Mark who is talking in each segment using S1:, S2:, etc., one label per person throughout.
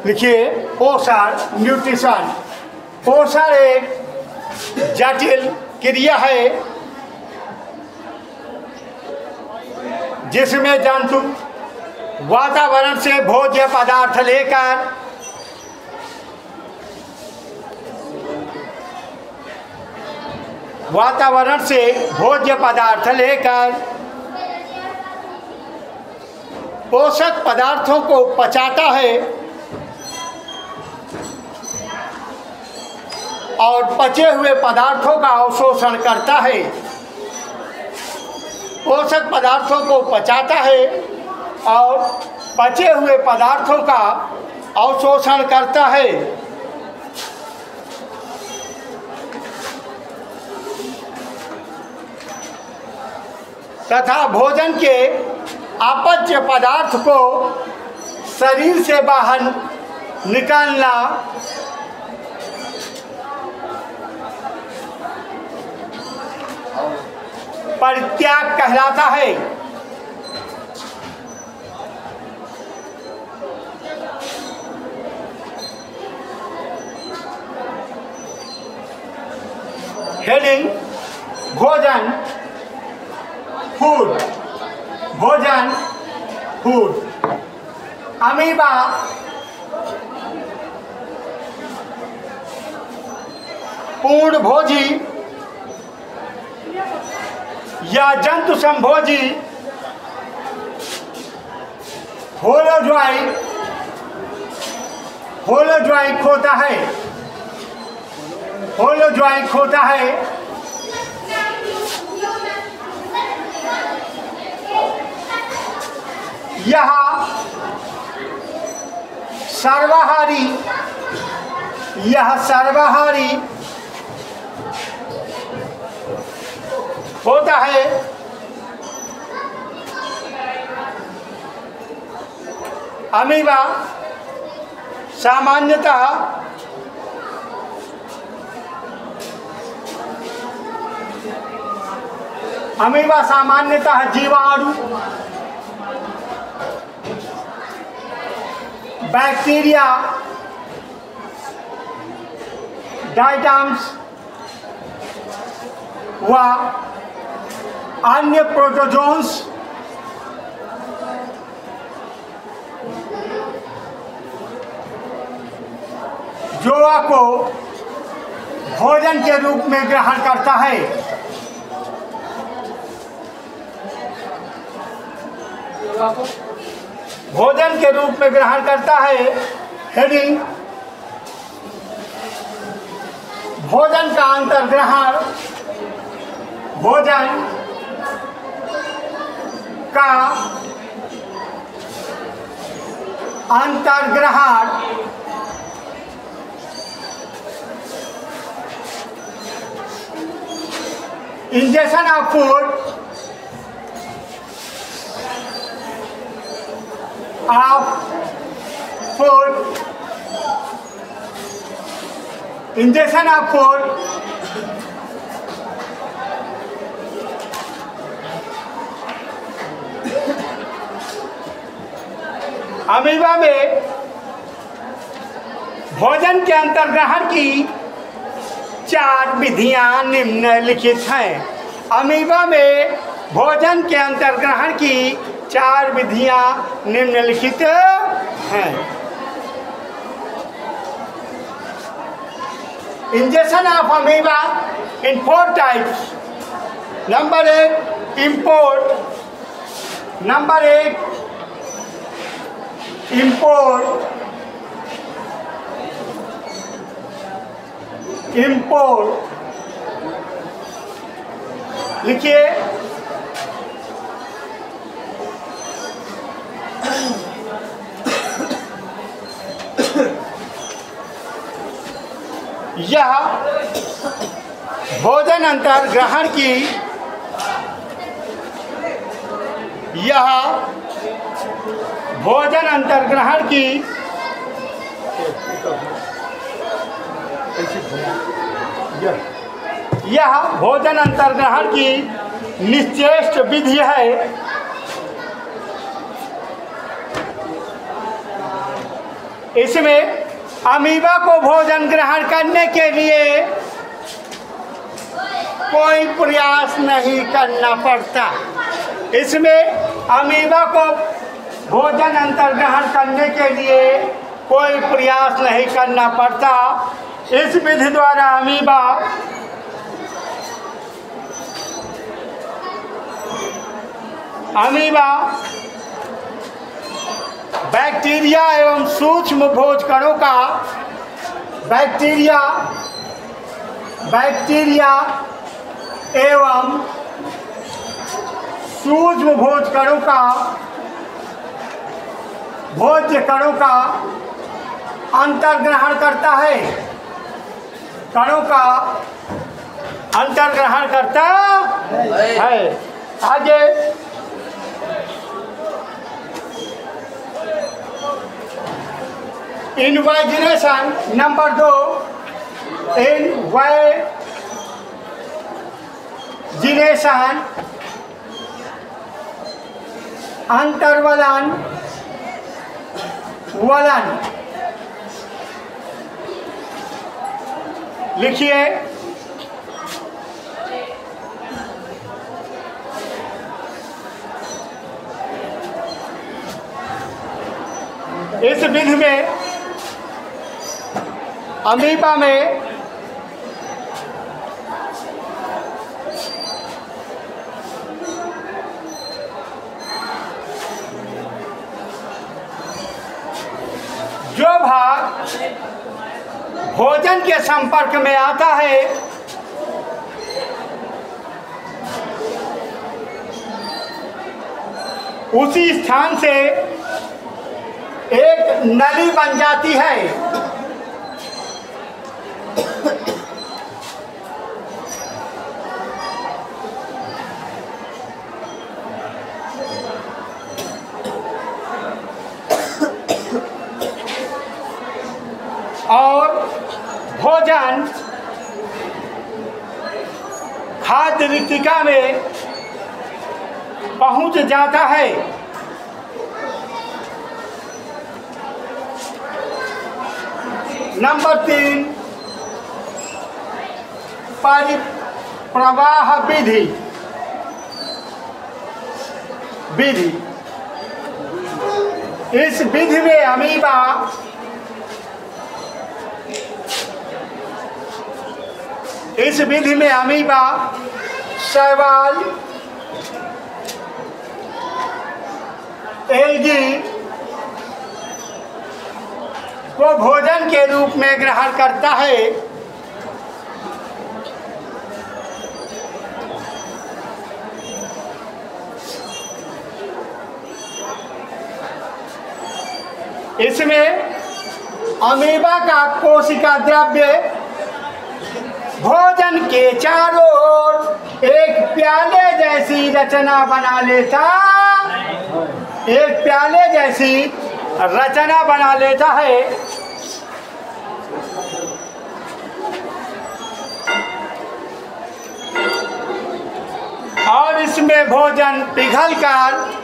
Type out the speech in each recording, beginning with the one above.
S1: लिखिए पोषण न्यूट्रिशन। पोषण एक जटिल क्रिया है जिसमें जंतु वातावरण से भोज्य पदार्थ लेकर पोषक पदार्थों को पचाता है और पचे हुए पदार्थों का अवशोषण करता है। पोषक पदार्थों को पचाता है और पचे हुए पदार्थों का अवशोषण करता है। तथा भोजन के अपच पदार्थ को शरीर से बाहर निकालना परित्याग कहलाता है। हेडिंग भोजन फूड। भोजन फूड। अमीबा पूर्णभोजी या जंतु संभोजी होलोजोइक होता है। यह सर्वाहारी होता है। अमीबा सामान्यतः जीवाणु, बैक्टीरिया, डायटम्स व अन्य प्रोटोजोन्स जोआ को भोजन के रूप में ग्रहण करता है। भोजन के रूप में ग्रहण करता है। हेडिंग भोजन का अंतर्ग्रहण। भोजन का अंतर्ग्रहण ingestion of food ingestion of food amoeba में भोजन के अंतर्ग्रहण की 4 विधियां निम्नलिखित हैं। अमीबा में भोजन के अंतर्ग्रहण की 4 विधियां निम्नलिखित हैं। Injection of amoeba in 4 types. Number 1 import. लिखिए यह भोजन अंतर्ग्रहण की निश्चेष्ट विधि है। इसमें अमीबा को भोजन ग्रहण करने के लिए कोई प्रयास नहीं करना पड़ता। इसमें अमीबा को भोजन अंतर ग्रहण करने के लिए कोई प्रयास नहीं करना पड़ता। इस विधि द्वारा अमीबा बैक्टीरिया एवं सूक्ष्म भोजकणों का बैक्टीरिया एवं सूक्ष्म भोज्य कणों का अंतर्ग्रहण करता है, कणों का अंतर्ग्रहण करता है। आगे इनवाइजिनेशन नंबर 2, इनवाइजिनेशन अंतर्वलन वलन। लिखिए इस विधि में अमीबा में जो भाग भोजन के संपर्क में आता है उसी स्थान से एक नली बन जाती है। और भोजन खाद्य रिक्तिका में पहुंच जाता है। नंबर 3, परिप्रवाह विधि। इस विधि में अमीबा शैवाल, एल्गी को भोजन के रूप में ग्रहण करता है। इसमें अमीबा का कोशिका द्रव्य भोजन के चारों ओर एक प्याले जैसी रचना बना लेता है। और इसमें भोजन पिघलकर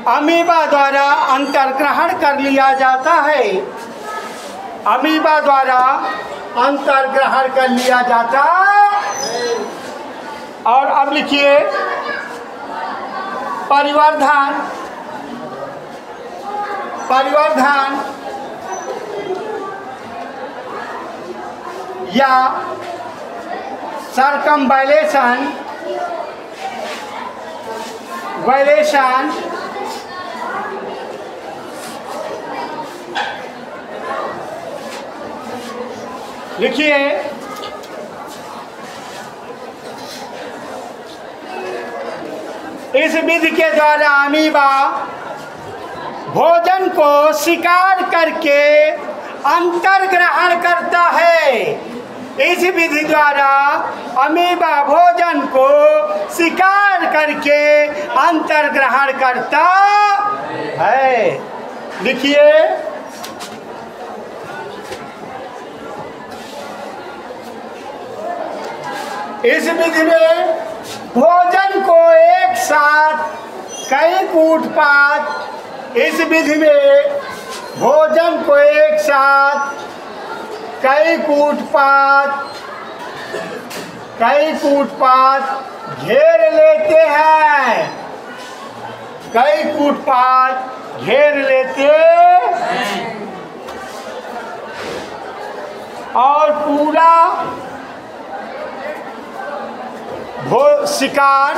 S1: अमीबा द्वारा अंतर्ग्रहण कर लिया जाता है। और अब लिखिए परिवर्धन या सर्कमवाइलेशन लिखिए इस विधि के द्वारा अमीबा भोजन को शिकार करके अंतर्ग्रहण करता है। इस विधि द्वारा अमीबा भोजन को शिकार करके अंतर्ग्रहण करता है। लिखिए इस विधि में भोजन को एक साथ कई कूटपात इस विधि में भोजन को एक साथ कई कूटपात घेर लेते हैं, कई कूटपात घेर लेते और पूरा शिकार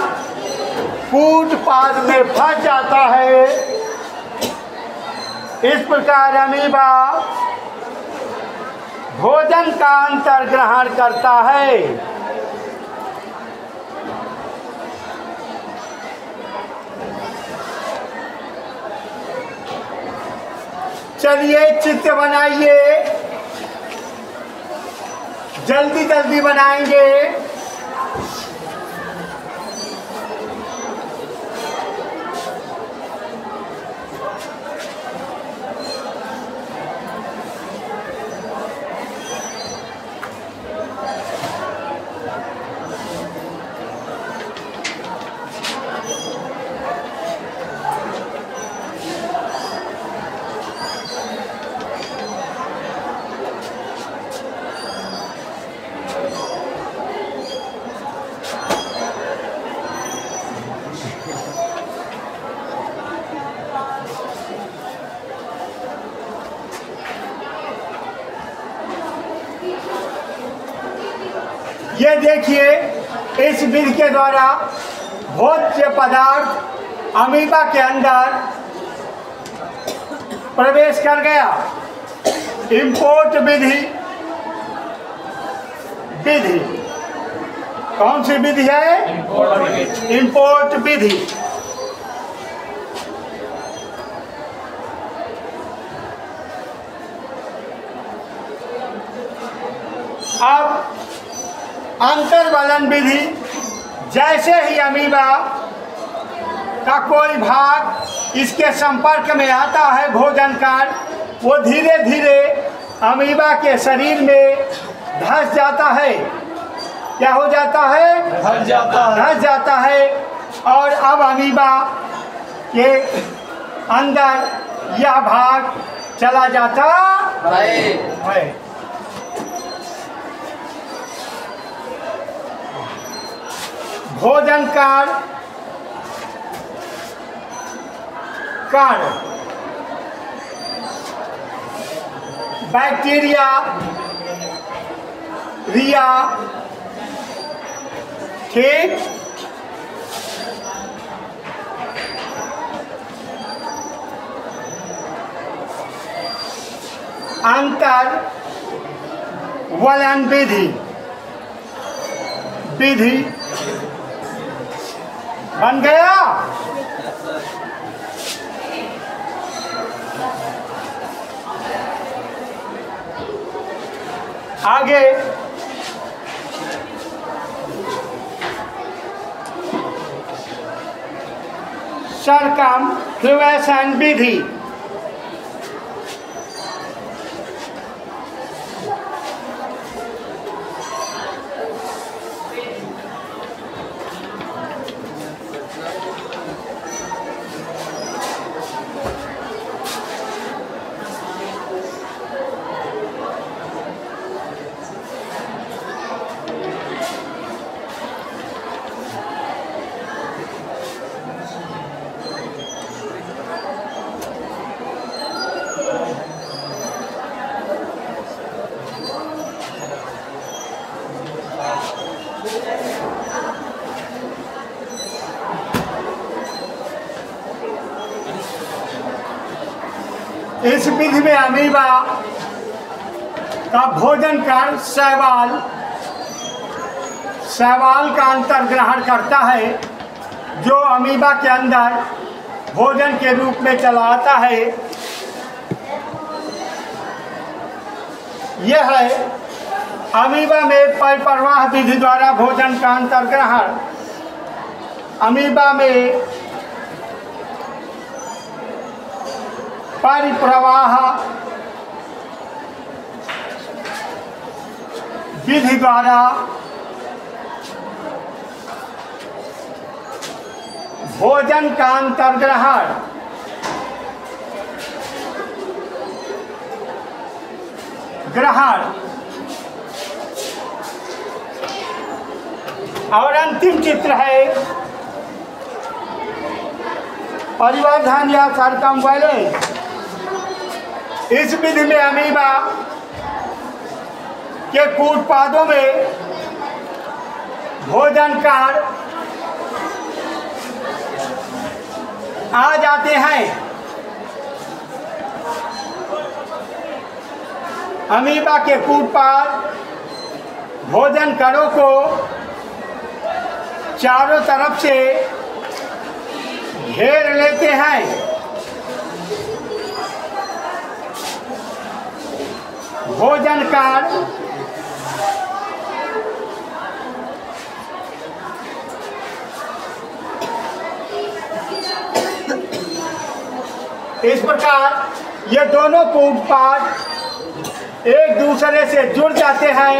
S1: कूटपात में फंस जाता है। इस प्रकार अमीबा भोजन का अंतर ग्रहण करता है। चलिए चित्र बनाइए, जल्दी जल्दी बनाएंगे। ये देखिए, इस विधि के द्वारा भोज्य पदार्थ अमीबा के अंदर प्रवेश कर गया। इंपोर्ट विधि कौन सी विधि है? इंपोर्ट विधि। अब अंतर्वलन विधि, जैसे ही अमीबा का कोई भाग इसके संपर्क में आता है भोजन का, वो धीरे धीरे अमीबा के शरीर में धंस जाता है। क्या हो जाता है? धंस जाता है। और अब अमीबा के अंदर यह भाग चला जाता है। भोजन कार्य बैक्टीरिया रिया, ठीक, अंतर वलन विधि बन गया। आगे सरकमफ्लुएशन विधि। इस विधि में अमीबा का भोजन कर शैवाल का अंतर ग्रहण करता है, जो अमीबा के अंदर भोजन के रूप में चला आता है। यह है अमीबा में परिप्रवाह विधि द्वारा भोजन का अंतर ग्रहण। अमीबा में परिप्रवाह विधि द्वारा भोजन का अंतर्ग्रहण ग्रहण और अंतिम चित्र है परिवर्धन या सर्कमवैलेंस। इस विधि में अमीबा के कूटपादों में भोजन कार्य आ जाते हैं। अमीबा के कूटपाद भोजन कणों को चारों तरफ से घेर लेते हैं। भोजन कार्य इस प्रकार ये दोनों कूटपाद एक दूसरे से जुड़ जाते हैं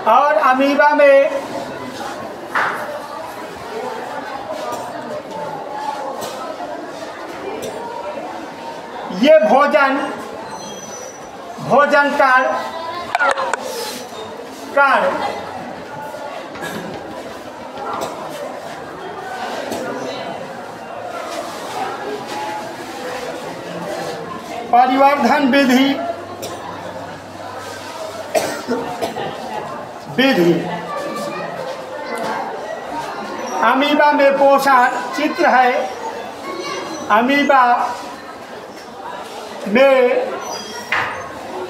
S1: और अमीबा में ये भोजन कार्य परिवर्धन विधि अमीबा में पोषण चित्र है। अमीबा में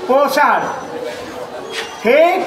S1: पोषण ठीक